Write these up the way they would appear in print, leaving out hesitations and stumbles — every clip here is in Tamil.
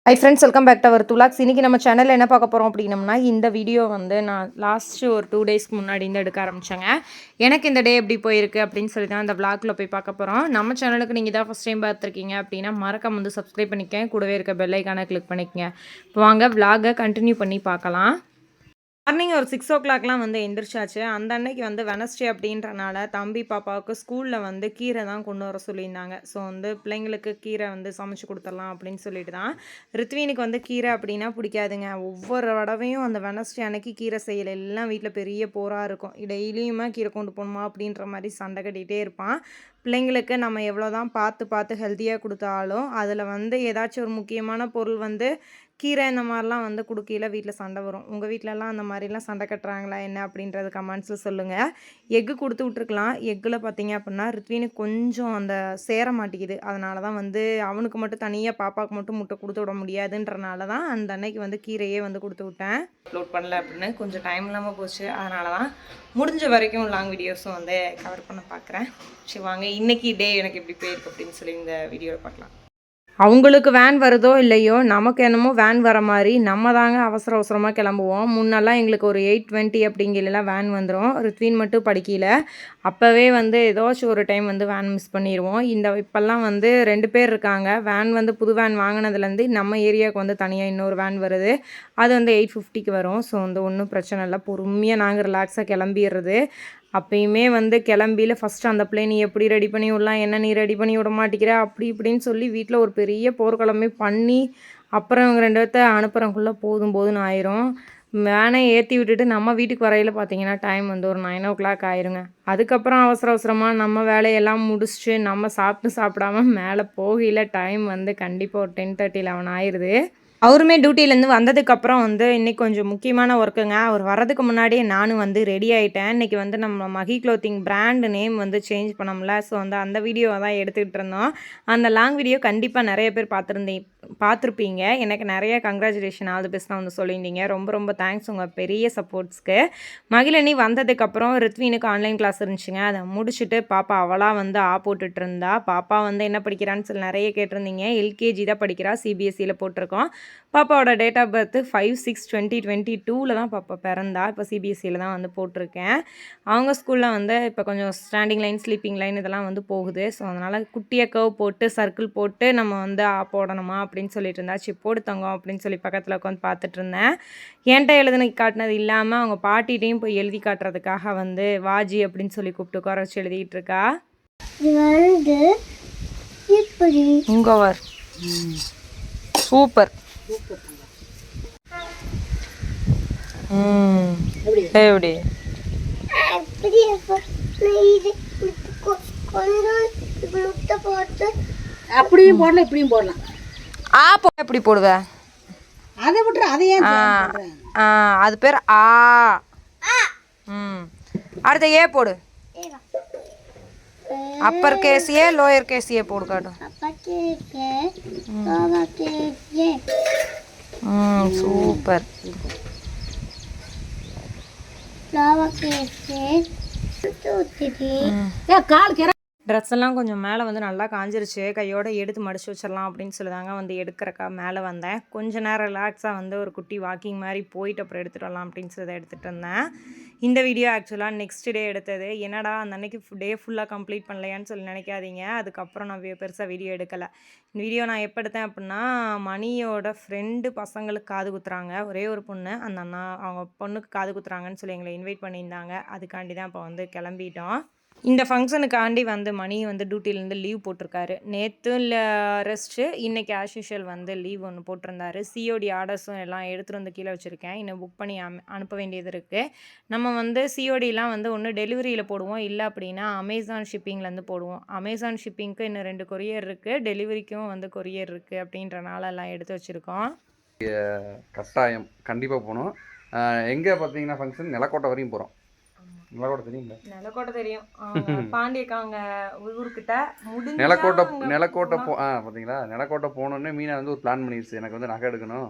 High friends, welcome back to our துலாக்ஸ். இன்றைக்கி நம்ம சேனலில் என்ன பார்க்க போகிறோம் அப்படின்னம்னா, இந்த வீடியோ வந்து நான் லாஸ்ட்டு ஒரு 2 டேஸ்க்கு முன்னாடி இருந்து எடுக்க ஆரம்பித்தேங்க. எனக்கு இந்த டே எப்படி போயிருக்கு அப்படின்னு சொல்லி தான் இந்த விளாகில் போய் பார்க்க போகிறோம். நம்ம சேனலுக்கு நீங்கள் தான் ஃபஸ்ட் டைம் பார்த்துருக்கீங்க அப்படின்னா மறக்காம வந்து சப்ஸ்கிரைப் பண்ணிக்கங்க, கூடவே இருக்க பெல் ஐக்கானை கிளிக் பண்ணிக்கங்க. இப்போ வாங்க விளாகை கண்டினியூ பண்ணி பார்க்கலாம். மார்னிங் ஒரு 6:00 வந்து எந்திரிச்சாச்சு. அந்த அன்னைக்கு வந்து வெனஸ்டே அப்படின்றனால தம்பி பாப்பாவுக்கு ஸ்கூலில் வந்து கீரை தான் கொண்டு வர சொல்லியிருந்தாங்க. ஸோ வந்து பிள்ளைங்களுக்கு கீரை வந்து சமைச்சு கொடுத்துடலாம் அப்படின்னு சொல்லிட்டு தான். ரித்வீனுக்கு வந்து கீரை அப்படின்னா பிடிக்காதுங்க. ஒவ்வொரு தடவையும் அந்த வெனஸ்டே அன்னைக்கு கீரை செய்யலை, எல்லாம் வீட்டில் பெரிய போராக இருக்கும். டெய்லியுமே கீரை கொண்டு போகணுமா அப்படின்ற மாதிரி சண்டை கட்டிகிட்டே இருப்பான். பிள்ளைங்களுக்கு நம்ம எவ்வளோ தான் பார்த்து பார்த்து ஹெல்த்தியாக கொடுத்தாலும் அதில் வந்து ஏதாச்சும் ஒரு முக்கியமான பொருள் வந்து கீரை இந்த மாதிரிலாம் வந்து குடுக்கையில் வீட்டில் சண்டை வரும். உங்கள் வீட்டிலலாம் அந்த மாதிரிலாம் சண்டை கட்டுறாங்களா என்ன அப்படின்றது கமெண்ட்ஸில் சொல்லுங்கள். எக்கு கொடுத்து விட்ருக்கலாம். எக்கில் பார்த்தீங்க அப்படின்னா ரித்வீனுக்கு கொஞ்சம் அந்த சேர மாட்டேங்குது. அதனால தான் வந்து அவனுக்கு மட்டும் தனியாக பாப்பாவுக்கு மட்டும் முட்டை கொடுத்து விட முடியாதுன்றனால தான் அந்த அன்னைக்கு வந்து கீரையே வந்து கொடுத்து விட்டேன். அப்லோட் பண்ணல அப்படின்னு கொஞ்சம் டைம் இல்லாமல் போச்சு. அதனால தான் முடிஞ்ச வரைக்கும் லாங் வீடியோஸும் வந்து கவர் பண்ண பார்க்குறேன். சரி வாங்க, இன்றைக்கி டே எனக்கு எப்படி போயிருக்கு அப்படின்னு சொல்லி இந்த வீடியோவில் பார்க்கலாம். அவங்களுக்கு வேன் வருதோ இல்லையோ, நமக்கு என்னமோ வேன் வர மாதிரி நம்ம தாங்க அவசர அவசரமாக கிளம்புவோம். முன்னெல்லாம் எங்களுக்கு ஒரு 8:20 அப்படிங்கலாம் வேன் வந்துடும். ரித்வீன் மட்டும் படிக்கையில் அப்போவே வந்து ஏதாச்சும் ஒரு டைம் வந்து வேன் மிஸ் பண்ணிடுவோம். இப்போல்லாம் வந்து 2 பேர் இருக்காங்க. வேன் வந்து புது வேன் வாங்கினதுலேருந்து நம்ம ஏரியாவுக்கு வந்து தனியாக இன்னொரு வேன் வருது. அது வந்து 8:50க்கு வரும். ஸோ வந்து ஒன்றும் பிரச்சனை இல்லை, பொறுமையாக நாங்கள் ரிலாக்ஸாக கிளம்பிடுறது. அப்பயுமே வந்து கிளம்பியில் ஃபஸ்ட்டு அந்த பிள்ளை நீ எப்படி ரெடி பண்ணி விடலாம், என்ன நீ ரெடி பண்ணி விட மாட்டேங்கிற அப்படி இப்படின்னு சொல்லி வீட்டில் ஒரு பெரிய போர்க்களமே பண்ணி அப்புறம் இவங்க 2 பேர்த்த அனுப்புகிறக்குள்ளே போதும் போதுன்னு ஆயிரும். வேனை ஏற்றி விட்டுட்டு நம்ம வீட்டுக்கு வரையில் பார்த்தீங்கன்னா டைம் வந்து ஒரு 9:00 ஆயிருங்க. அதுக்கப்புறம் அவசர அவசரமாக நம்ம வேலையெல்லாம் முடிச்சுட்டு நம்ம சாப்பிடாம மேலே போகையில் டைம் வந்து கண்டிப்பாக ஒரு 10:30, 11 ஆயிடுது. அவருமே டியூட்டிலேருந்து வந்ததுக்கப்புறம் வந்து இன்றைக்கி கொஞ்சம் முக்கியமான ஒர்க்குங்க. அவர் வர்றதுக்கு முன்னாடியே நானும் வந்து ரெடி ஆகிட்டேன். இன்றைக்கி வந்து நம்ம மஹி க்ளோத்திங் பிராண்ட் நேம் வந்து சேஞ்ச் பண்ணோம்ல. ஸோ வந்து அந்த வீடியோவை தான் எடுத்துக்கிட்டு இருந்தோம். அந்த லாங் வீடியோ கண்டிப்பாக நிறைய பேர் பார்த்துருப்பீங்க. எனக்கு நிறைய கங்க்ராச்சுலேஷன், ஆல் தி பெஸ்ட் தான் வந்து சொல்லியிருந்தீங்க. ரொம்ப ரொம்ப தேங்க்ஸ் உங்கள் பெரிய சப்போர்ட்ஸ்க்கு. மகிழினி வந்ததுக்கப்புறம் ரித்வீனுக்கு ஆன்லைன் கிளாஸ் இருந்துச்சுங்க. அதை முடிச்சுட்டு பாப்பா அவளாக வந்து போட்டுட்டு இருந்தா. பாப்பா வந்து என்ன படிக்கிறான்னு சொல்லி நிறைய கேட்டிருந்தீங்க. எல்கேஜி தான் படிக்கிறா, சிபிஎஸ்சியில் போட்டிருக்கோம். பாப்பாவோட டேட் ஆஃப் பர்த்து 5/6/2022 தான் பாப்பா பிறந்தா. இப்போ சிபிஎஸ்சியில் தான் வந்து போட்டிருக்கேன். அவங்க ஸ்கூலில் வந்து இப்போ கொஞ்சம் ஸ்டாண்டிங் லைன், ஸ்லீப்பிங் லைன் இதெல்லாம் வந்து போகுது. ஸோ அதனால் குட்டியை கர்வ் போட்டு சர்க்கிள் போட்டு நம்ம வந்து போடணுமா அப்படின்னு சொல்லிட்டு இருந்தா. சரி போடு தங்கம் அப்படின்னு சொல்லி பக்கத்தில் உட்காந்து பார்த்துட்டு இருந்தேன். என்கிட்ட எழுதுன காட்டினது இல்லாமல் அவங்க பாட்டிகிட்டையும் போய் எழுதி காட்டுறதுக்காக வந்து வாஜி அப்படின்னு சொல்லி கூப்பிட்டு உட்கார வச்சு எழுதிட்டு இருக்கா. உங்கவர் சூப்பர். எப்படி அப்படியும் போடலாம், இப்படியும் போடலாம். எப்படி போடுவேன் அதை விட்டுரு, அதையே அது பேர் ஆ. அடுத்த ஏ போடு. அப்பர் கேஸியே லோயர் கேஸியே போடு காட்டும். சூப்பர். ட்ரெஸ் எல்லாம் கொஞ்சம் மேலே வந்து நல்லா காஞ்சிருச்சு. கையோடு எடுத்து மடிச்சு வச்சிடலாம் அப்படின்னு சொல்லிதாங்க வந்து எடுக்கிறக்கா மேலே வந்தேன். கொஞ்சம் நேரம் ரிலாக்ஸாக வந்து ஒரு குட்டி வாக்கிங் மாதிரி போயிட்டு அப்புறம் எடுத்துகிட்டு வரலாம் அப்படின்னு சொல்லி எடுத்துகிட்டு இருந்தேன். இந்த வீடியோ ஆக்சுவலாக நெக்ஸ்ட் டே எடுத்தது. என்னடா அந்த அன்னைக்கு டே ஃபுல்லாக கம்ப்ளீட் பண்ணலையான்னு சொல்லி நினைக்காதீங்க. அதுக்கப்புறம் நான் பெருசாக வீடியோ எடுக்கலை. இந்த வீடியோ நான் எப்போ எடுத்தேன் அப்படின்னா, மணியோட ஃப்ரெண்டு பசங்களுக்கு காது குத்துறாங்க, ஒரே ஒரு பொண்ணு. அந்த அண்ணா அவங்க பொண்ணுக்கு காது குத்துறாங்கன்னு சொல்லி எங்களை இன்வைட் பண்ணியிருந்தாங்க. அதுக்காண்டி தான் இப்போ வந்து கிளம்பிட்டோம். இந்த ஃபங்க்ஷனுக்காண்டி வந்து மணி வந்து டியூட்டிலேருந்து லீவ் போட்டிருக்காரு. நேற்று ரெஸ்ட்டு, இன்றைக்கி ஆஸ் யூஷுவல் வந்து லீவ் ஒன்று போட்டிருந்தாரு. சிஓடி ஆர்டர்ஸும் எல்லாம் எடுத்துகிட்டு வந்து கீழே வச்சுருக்கேன். இன்னும் புக் பண்ணி அனுப்ப வேண்டியது இருக்குது. நம்ம வந்து சிஓடிலாம் வந்து ஒன்று டெலிவரியில் போடுவோம், இல்லை அப்படின்னா அமேசான் ஷிப்பிங்லேருந்து போடுவோம். அமேசான் ஷிப்பிங்க்கு இன்னும் 2 கொரியர் இருக்குது, டெலிவரிக்கும் வந்து கொரியர் இருக்குது. அப்படின்றனால எல்லாம் எடுத்து வச்சுருக்கோம். கட்டாயம் கண்டிப்பாக போகணும். எங்கே பார்த்தீங்கன்னா ஃபங்க்ஷன் நிலக்கோட்டை வரையும் போகிறோம். நிலக்கோட்டை தெரியுங்களா? நிலக்கோட்டை தெரியும். பாண்டியக்காங்க ஊருக்கிட்ட நிலக்கோட்டை பார்த்தீங்களா? நிலக்கோட்டை போனோடனே மீனா வந்து ஒரு பிளான் பண்ணிடுச்சு, எனக்கு வந்து நகை எடுக்கணும்,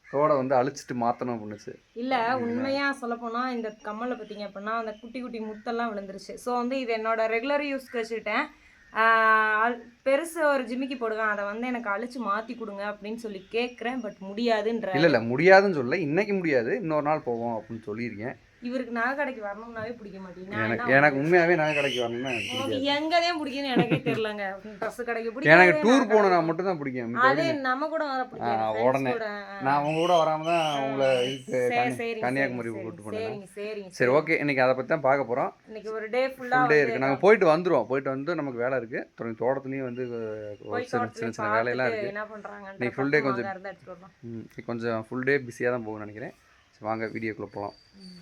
தோடை வந்து அழிச்சிட்டு மாற்றணும் அப்படின்னுச்சு. இல்லை, உண்மையாக சொல்லப்போனால் இந்த கம்மலை பார்த்தீங்க அப்படின்னா அந்த குட்டி குட்டி முத்தெல்லாம் விழுந்துருச்சு. ஸோ வந்து இது என்னோட ரெகுலர் யூஸ்க்கு வச்சுக்கிட்டேன். பெருசு ஒரு ஜிமிக்கி போடுவேன், அதை வந்து எனக்கு அழிச்சு மாற்றி கொடுங்க அப்படின்னு சொல்லி கேட்குறேன். பட் முடியாதுன்ற. இல்லை முடியாதுன்னு சொல்ல, இன்னைக்கு முடியாது, இன்னொரு நாள் போவோம் அப்படின்னு சொல்லியிருக்கேன். இவருக்கு நகை கடைக்கு வரணும்னாவே பிடிக்க மாட்டேங்குது. எனக்கு உண்மையாகவே நகை கடைக்கு வரணும்னா எனக்கு பிடிக்காது. எங்கதான் பிடிக்குன்னு எனக்கே தெரியலங்க. ட்ரெஸ் கடைக்கு பிடிக்கும். எனக்கு டூர் போனா மட்டும் தான் பிடிக்கும். அதே நம்ம கூட வர பிடிக்கும். உடனே நான் உங்க கூட வராம தான் உங்களை கன்னியாகுமரி கூப்பிட்டு போனேன். சரி ஓகே, இன்னைக்கு அதை பற்றி தான் பார்க்க போகிறோம். இன்னைக்கு ஒரு டே ஃபுல் டே இருக்கு. நாங்கள் போயிட்டு வந்துடுவோம். போயிட்டு வந்து நமக்கு வேலை இருக்கு. தோட்டத்துலேயும் வந்து சின்ன சின்ன வேலையெல்லாம் இருக்கு. என்ன பண்றாங்க இன்னைக்கு ஃபுல் டே கொஞ்சம் ஃபுல் டே பிஸியாக தான் போகும்னு நினைக்கிறேன். வாங்க வீடியோக்குள்ளே போகலாம்.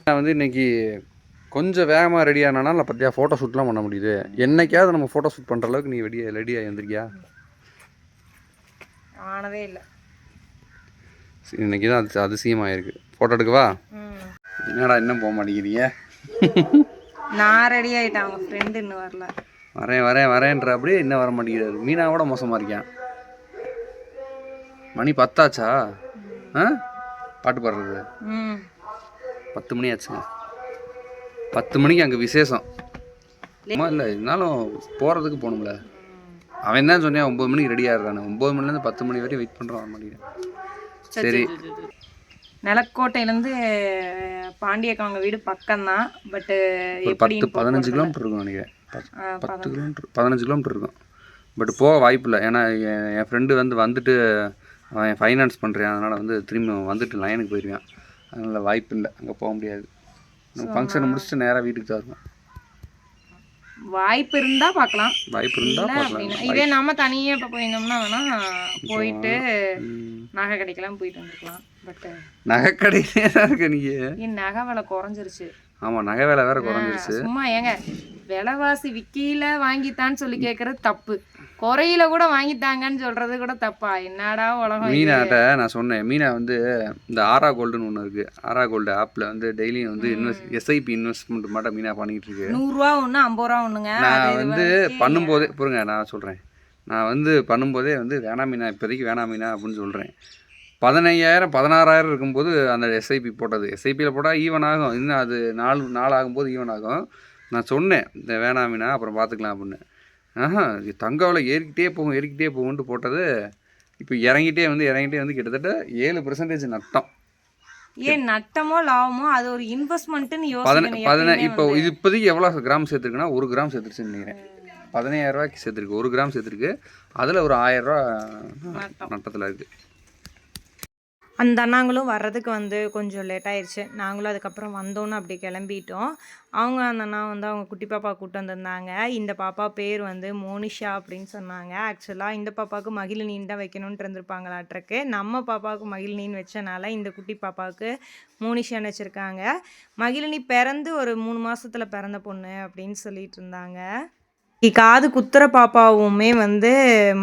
நான் வந்து இன்றைக்கி கொஞ்சம் வேகமாக ரெடி ஆனாலும் பார்த்தியா ஃபோட்டோ ஷூட்லாம் பண்ண முடியுது. என்னைக்காவது நம்ம ஃபோட்டோ ஷூட் பண்ணுற அளவுக்கு நீ ரெடியாக வந்திருக்கியா? ஆனதே இல்லை. இன்றைக்கி தான் அது அதிசயமாக இருக்குது. ஃபோட்டோ எடுக்கவா? என்னடா இன்னும் போக மாட்டேங்கிறீங்க? நான் ரெடி ஆகிட்டேன், அவங்க ஃப்ரெண்டு இன்னும் வரல. வரேன்ற அப்படியே இன்னும் வர மாட்டேங்கிறாரு. மீனாவோட மோசமாக இருக்கேன். மணி 10 ஆச்சா? பாட்டு பாடுறது 10 மணி ஆச்சுங்க. 10 மணிக்கு அங்கே விசேஷம் இல்லை, இருந்தாலும் போகிறதுக்கு போகணும்ல. அவன் தான் சொன்னேன் 9 மணிக்கு ரெடி ஆகிடுறானு. 9 மணிலேருந்து 10 மணி வரையும் வெயிட் பண்ணுறான், வர மாட்டேங்கிறேன். சரி, நிலக்கோட்டையிலேருந்து பாண்டியக்காங்க வீடு பக்கம்தான். பட்டு 10-15 கிலோமீட்டர் இருக்கும் நினைக்கிறேன். 10 கிலோமீட்டர் 15 கிலோமீட்டர் இருக்கும். பட் போக வாய்ப்பு இல்லை. ஏன்னா என் ஃப்ரெண்டு வந்துட்டு அவன் ஃபைனான்ஸ் பண்ணுறேன், அதனால் வந்து திரும்பி வந்துட்டு லைனுக்கு போயிடுவான். அதனால் வாய்ப்பு இல்லை, அங்கே போக முடியாது. நம்ம ஃபங்க்ஷனை முடிச்சுட்டு நேராக வீட்டுக்கு தான் இருக்கும். வாய்ப்பு இருந்தால் பார்க்கலாம். இதே நம்ம தனியாக இப்போ போயிருந்தோம்னா வேணா போயிட்டு நகை கடைக்கெல்லாம் போயிட்டு வந்துருக்கலாம். பட் நகை கடையிலே தான் இருக்க நீங்கள். நகை விலை குறைஞ்சிருச்சு. ஆமாம், நகை விலை வேறு குறைஞ்சிருச்சு. சும்மா ஏங்க விலைவாசி விக்கியில வாங்கித்தான்னு சொல்லி கேட்குறது தப்பு. குறையில கூட வாங்கித்தாங்கன்னு சொல்றது கூட தப்பா? என்னடா உலகம். மீனாட்ட நான் சொன்னேன், மீனா வந்து இந்த ஆரா கோல்டுன்னு ஒன்று இருக்குது. ஆரா கோல்டு ஆப்பில் வந்து டெய்லியும் வந்து எஸ்ஐபி இன்வெஸ்ட்மெண்ட் மட்டும் மீனா பண்ணிக்கிட்டு இருக்கு. 100 ரூபா ஒன்று 50 ரூபா ஒன்றுங்க. நான் வந்து பண்ணும்போதே பொறுங்க, நான் சொல்கிறேன். நான் வந்து பண்ணும்போதே வந்து வேணாம் மீனா, இப்போதைக்கு வேணாம் மீனா அப்படின்னு சொல்கிறேன். 15,000-16,000 இருக்கும்போது அந்த எஸ்ஐபி போட்டது. எஸ்ஐபியில் போட்டால் ஈவன் ஆகும். இன்னும் அது 4 ஆகும்போது ஈவன் ஆகும். நான் சொன்னேன் இந்த வேணாம் மீனா, அப்புறம் பார்த்துக்கலாம் அப்படின்னு. தங்கவில் ஏறிக்கிட்டே போகும்ட்டு போட்டது. இப்போ இறங்கிட்டே வந்து கிட்டத்தட்ட 7% நட்டம். ஏன் நட்டமோ லாபமோ அது ஒரு இன்வெஸ்ட்மெண்ட்டுன்னு யோசிக்கணும். இப்போ இது இப்போதைக்கு எவ்வளோ கிராம் சேர்த்துருக்குன்னா 1 கிராம் சேர்த்துருச்சுன்னு நினைக்கிறேன். 15,000 ரூபாய்க்கு சேர்த்துருக்கு, 1 கிராம் சேர்த்துருக்கு. அதில் ஒரு 1000 ரூபா நட்டத்தில் இருக்குது. அந்த அண்ணாங்களும் வர்றதுக்கு வந்து கொஞ்சம் லேட் ஆயிடுச்சு. நாங்களும் அதுக்கப்புறம் வந்தோன்னு அப்படி கிளம்பிட்டோம். அவங்க அந்த அண்ணா வந்து அவங்க குட்டி பாப்பா கூப்பிட்டு வந்திருந்தாங்க. இந்த பாப்பா பேர் வந்து மோனிஷா அப்படின்னு சொன்னாங்க. ஆக்சுவலாக இந்த பாப்பாவுக்கு மகிழினின்னு தான் வைக்கணுன்ட்டு இருந்திருப்பாங்களாட்ருக்கு. நம்ம பாப்பாவுக்கு மகிழினின்னு வச்சனால இந்த குட்டி பாப்பாவுக்கு மோனிஷான்னு வச்சுருக்காங்க. மகிழினி பிறந்து ஒரு 3 மாதத்தில் பிறந்த பொண்ணு அப்படின்னு சொல்லிட்டு இருந்தாங்க. காது குத்துற பாப்பாவுமே வந்து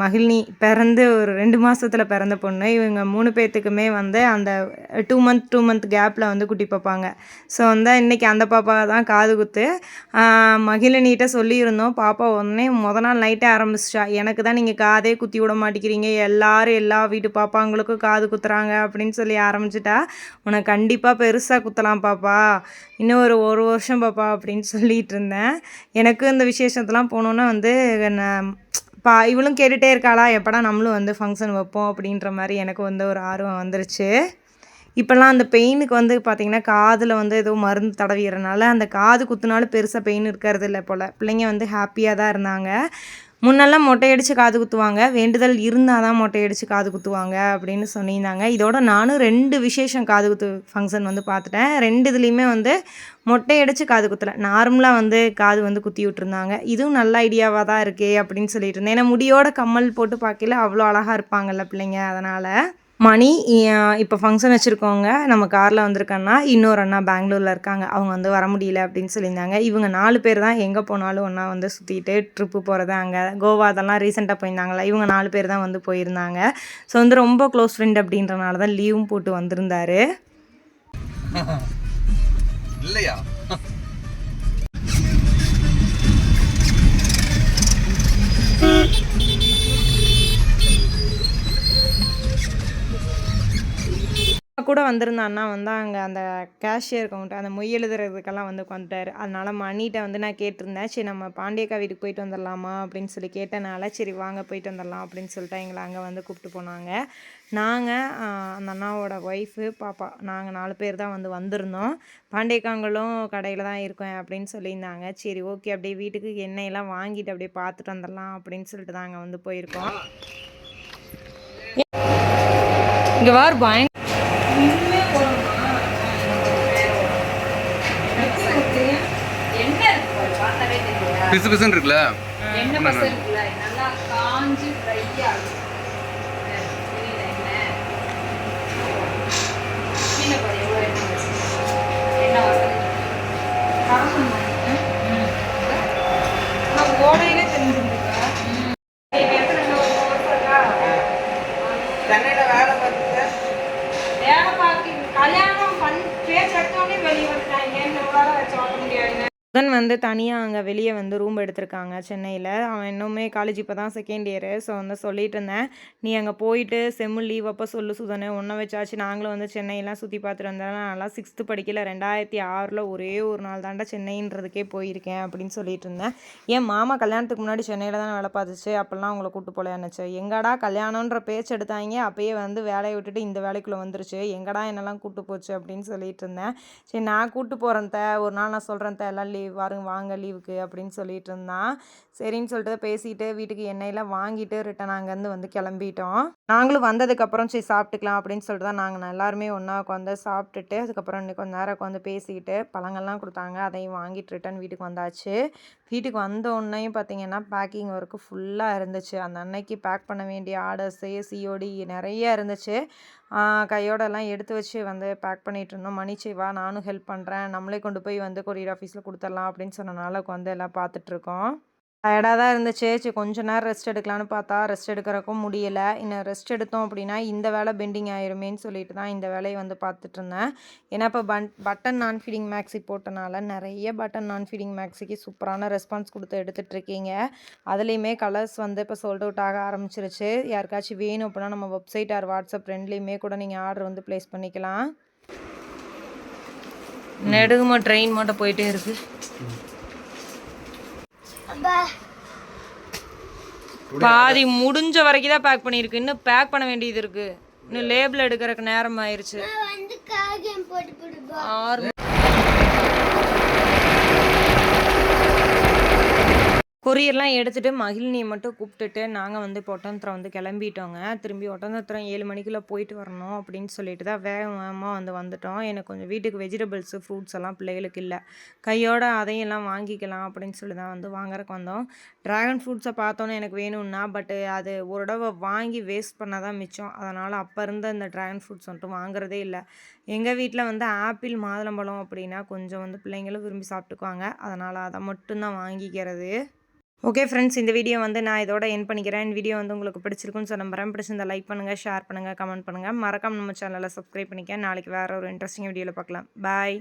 மகிழினி பிறந்து ஒரு 2 மாதத்தில் பிறந்த பொண்ணு. இவங்க 3 பேர்த்துக்குமே வந்து அந்த 2 மந்த் கேப்பில் வந்து குட்டி பார்ப்பாங்க. ஸோ வந்து இன்றைக்கி அந்த பாப்பா தான் காது குத்து. மகிழினிகிட்ட சொல்லியிருந்தோம். பாப்பா உடனே நாள் நைட்டே ஆரம்பிச்சிட்டா, எனக்கு தான் நீங்கள் காதே குத்தி விட மாட்டேங்கிறீங்க, எல்லா வீட்டு பாப்பாங்களுக்கும் காது குத்துறாங்க அப்படின்னு சொல்லி ஆரம்பிச்சிட்டா. உனக்கு கண்டிப்பாக பெருசாக குத்தலாம் பாப்பா, இன்னும் ஒரு வருஷம் பாப்பா அப்படின்னு சொல்லிகிட்டு இருந்தேன். எனக்கு இந்த விசேஷத்தெலாம் போனோன்னா வந்து இவளும் கேட்டுகிட்டே இருக்காளா, எப்படா நம்மளும் வந்து ஃபங்க்ஷன் வைப்போம் அப்படின்ற மாதிரி எனக்கு வந்து ஒரு ஆர்வம் வந்துருச்சு. இப்போல்லாம் அந்த பெயினுக்கு வந்து பார்த்திங்கன்னா காதில் வந்து ஏதோ மருந்து தடவிறனால அந்த காது குத்துனாலும் பெருசாக பெயின் இருக்கிறது இல்லை போல். பிள்ளைங்க வந்து ஹாப்பியாக தான் இருந்தாங்க. முன்னெல்லாம் மொட்டையடித்து காது குத்துவாங்க, வேண்டுதல் இருந்தால் தான் மொட்டையடித்து காது குத்துவாங்க அப்படின்னு சொல்லியிருந்தாங்க. இதோட நானும் 2 விசேஷம் காது குத்து ஃபங்க்ஷன் வந்து பார்த்துட்டேன். 2 இதுலேயுமே வந்து மொட்டையடித்து காது குத்தலை, நார்மலாக வந்து காது வந்து குத்தி விட்டுருந்தாங்க. இதுவும் நல்ல ஐடியாவாக தான் இருக்கே அப்படின்னு சொல்லிட்டு இருந்தேன். ஏன்னா முடியோட கம்மல் போட்டு பார்க்கல அவ்வளோ அழகாக இருப்பாங்கல்ல பிள்ளைங்க. அதனால் மணி இப்போ ஃபங்க்ஷன் வச்சுருக்கோங்க நம்ம காரில் வந்திருக்கோன்னா, இன்னொரு அண்ணா பெங்களூரில் இருக்காங்க, அவங்க வந்து வர முடியல அப்படின்னு சொல்லியிருந்தாங்க. இவங்க 4 பேர் தான் எங்கே போனாலும் ஒன்றா வந்து சுற்றிட்டு ட்ரிப்பு போகிறது. அங்கே கோவா அதெல்லாம் ரீசெண்டாக போயிருந்தாங்களா, இவங்க 4 பேர் தான் வந்து போயிருந்தாங்க. ஸோ வந்து ரொம்ப க்ளோஸ் ஃப்ரெண்ட் அப்படின்றனால தான் லீவும் போட்டு வந்திருந்தாரு. இல்லையா கூட வந்திருந்த அண்ணா வந்து அங்கே அந்த கேஷியர் கவுண்டர் அந்த மொய் எழுதுறதுக்கெல்லாம் வந்து உட்காந்துட்டாரு. அதனால் மணிகிட்ட வந்து நான் கேட்டிருந்தேன், சரி நம்ம பாண்டியக்கா வீட்டுக்கு போயிட்டு வந்துடலாமா அப்படின்னு சொல்லி கேட்டனால, சரி வாங்க போயிட்டு வந்துடலாம் அப்படின்னு சொல்லிட்டு எங்களை அங்கே வந்து கூப்பிட்டு போனாங்க. நாங்கள் அந்த அண்ணாவோட ஒய்ஃபு பாப்பா நாங்கள் 4 பேர் தான் வந்து வந்திருந்தோம். பாண்டியக்காங்களும் கடையில் தான் இருக்கேன் அப்படின்னு சொல்லியிருந்தாங்க. சரி ஓகே அப்படியே வீட்டுக்கு எண்ணெயெல்லாம் வாங்கிட்டு அப்படியே பார்த்துட்டு வந்துடலாம் அப்படின்னு சொல்லிட்டு தான் அங்கே வந்து போயிருக்கோம். இங்கே வார் பயங்க பிசு பிசுன்னு இருக்குல்ல நல்லா காஞ்சி ஃப்ரையா ஓடையிலே தெரிஞ்சுருக்கா சென்னையில் வேலை பார்த்து கல்யாணம் பேச்சு எடுத்தோடனே வெளியே வந்துட்டாங்க. என்ன வேலை வச்சு வாங்க முடியாதுங்க. புதன் வந்து தனியாக அங்கே வெளியே வந்து ரூம் எடுத்திருக்காங்க சென்னையில். அவன் இன்னுமே காலேஜ் இப்போ தான் செகண்ட் இயரு. ஸோ வந்து சொல்லிட்டு இருந்தேன், நீ அங்கே போயிட்டு செம்மு லீவ் அப்போ சொல்லு சுதனே, ஒன்றை வச்சாச்சு நாங்களும் வந்து சென்னையெல்லாம் சுற்றி பார்த்துட்டு வந்தேன். நல்லா 6th படிக்கல 2006 ஒரே ஒரு நாள் தாண்டா சென்னைன்றதுக்கே போயிருக்கேன் அப்படின்னு சொல்லிட்டு இருந்தேன். என் மாமா கல்யாணத்துக்கு முன்னாடி சென்னையில் தானே வேலை பார்த்துச்சு, அப்போல்லாம் அவங்கள கூப்பிட்டு போலையானுச்சு. எங்கடா கல்யாணன்ற பேச்சு எடுத்தாங்க, அப்போயே வந்து வேலையை விட்டுட்டு இந்த வேலைக்குள்ளே வந்துருச்சு, எங்கடா என்னெல்லாம் கூப்பிட்டு போச்சு அப்படின்னு சொல்லிட்டு இருந்தேன். சரி நான் கூப்பிட்டு போகிறேன் ஒரு நாள் நான் சொல்கிறேன் எல்லாம் லீவ் வாங்க லீவுக்கு அப்படின்னு சொல்லிட்டு இருந்தான். சரின்னு சொல்லிட்டு பேசிட்டு வீட்டுக்கு எண்ணெயெல்லாம் வாங்கிட்டு ரிட்டன் அங்கேருந்து வந்து கிளம்பிட்டோம். நாங்களும் வந்ததுக்கப்புறம் சரி சாப்பிட்டுக்கலாம் அப்படின்னு சொல்லிட்டு தான் நாங்கள் எல்லாருமே ஒன்றா உட்காந்து சாப்பிட்டுட்டு அதுக்கப்புறம் இன்னைக்கு கொஞ்சம் நேரம் உட்காந்து பேசிக்கிட்டு பழங்கள்லாம் கொடுத்தாங்க, அதையும் வாங்கிட்டு ரிட்டன் வீட்டுக்கு வந்தாச்சு. வீட்டுக்கு வந்த உடனேயும் பார்த்தீங்கன்னா பேக்கிங் ஒர்க்கு ஃபுல்லாக இருந்துச்சு. அந்த அன்னைக்கு பேக் பண்ண வேண்டிய ஆர்டர்ஸு சிஓடி நிறைய இருந்துச்சு. கையோடெல்லாம் எடுத்து வச்சு வந்து பேக் பண்ணிகிட்டு இருந்தோம். மன்னிச்சு வா நானும் ஹெல்ப் பண்ணுறேன், நம்மளே கொண்டு போய் வந்து கொரியர் ஆஃபீஸில் கொடுத்துடலாம் அப்படின்னு சொன்னனால வந்து எல்லாம் பார்த்துட்ருக்கோம். டயர்டாக தான் இருந்துச்சு. சரி கொஞ்சம் நேரம் ரெஸ்ட் எடுக்கலான்னு பார்த்தா ரெஸ்ட் எடுக்கிறக்கும் முடியலை. இன்னும் ரெஸ்ட் எடுத்தோம் அப்படின்னா இந்த வேலை பெண்டிங் ஆயிருமேன்னு சொல்லிட்டு தான் இந்த வேலையை வந்து பார்த்துட்டு இருந்தேன். ஏன்னா இப்போ பட்டன் நான் ஃபீடிங் மேக்ஸி போட்டனால நிறைய பட்டன் நான் ஃபீடிங் மேக்ஸிக்கு சூப்பரான ரெஸ்பான்ஸ் கொடுத்து எடுத்துகிட்ருக்கீங்க. அதுலேயுமே கலர்ஸ் வந்து இப்போ சோல்ட் அவுட் ஆக ஆரம்பிச்சிருச்சு. யாருக்காச்சும் வேணும் அப்படின்னா நம்ம வெப்சைட் ஆர் வாட்ஸ்அப் ரெண்டுலேயுமே கூட நீங்கள் ஆர்டர் வந்து ப்ளேஸ் பண்ணிக்கலாம். நெடுகுமா ட்ரெயின் மட்டும் போயிட்டே இருக்குது. பாதி முடிஞ்ச வரைக்கும் தான் பேக் பண்ணியிருக்கு, இன்னும் பேக் பண்ண வேண்டியது இருக்கு. இன்னும் லேபிள் எடுக்கிறதுக்கு நேரம் ஆயிடுச்சு. 6 கொரியர்லாம் எடுத்துகிட்டு மகிழினியை மட்டும் கூப்பிட்டுட்டு நாங்கள் வந்து இப்போ ஒட்டன்சத்திரம் வந்து கிளம்பிட்டோங்க. திரும்பி ஒட்டன்சத்திரம் 7 மணிக்குள்ளே போயிட்டு வரணும் அப்படின்னு சொல்லிட்டு தான் வேகமாக வந்து வந்துட்டோம். எனக்கு கொஞ்சம் வீட்டுக்கு வெஜிடபிள்ஸு ஃப்ரூட்ஸ் எல்லாம் பிள்ளைகளுக்கு இல்லை, கையோட அதையெல்லாம் வாங்கிக்கலாம் அப்படின்னு சொல்லி தான் வந்து வாங்குறதுக்கு வந்தோம். ட்ராகன் ஃப்ரூட்ஸை பார்த்தோன்னே எனக்கு வேணும்னா பட்டு அது ஒரு தடவை வாங்கி வேஸ்ட் பண்ணால் தான் மிச்சம். அதனால் அப்போ இருந்த இந்த ட்ராகன் ஃப்ரூட்ஸ் வந்துட்டு வாங்குறதே இல்லை. எங்கள் வீட்டில் வந்து ஆப்பிள் மாதுளம்பழம் அப்படின்னா கொஞ்சம் வந்து பிள்ளைங்களும் விரும்பி சாப்பிட்டுக்குவாங்க, அதனால் அதை மட்டும்தான் வாங்கிக்கிறது. ஓகே ஃப்ரெண்ட்ஸ், இந்த வீடியோ வந்து நான் இதோட என் பண்ணிக்கிறேன். வீடியோ வந்து உங்களுக்கு பிடிச்சிருக்குன்னு சொல்ல நம்புறேன். பிடிச்சிருந்தா லைக் பண்ணுங்கள், ஷேர் பண்ணுங்கள், கமெண்ட் பண்ணுங்கள். மறக்காம நம்ம சேனலை சப்ஸ்கிரைப் பண்ணிக்க. நாளைக்கு வேறு ஒரு இன்ட்ரெஸ்டிங் வீடியோவில் பார்க்கலாம். பாய்.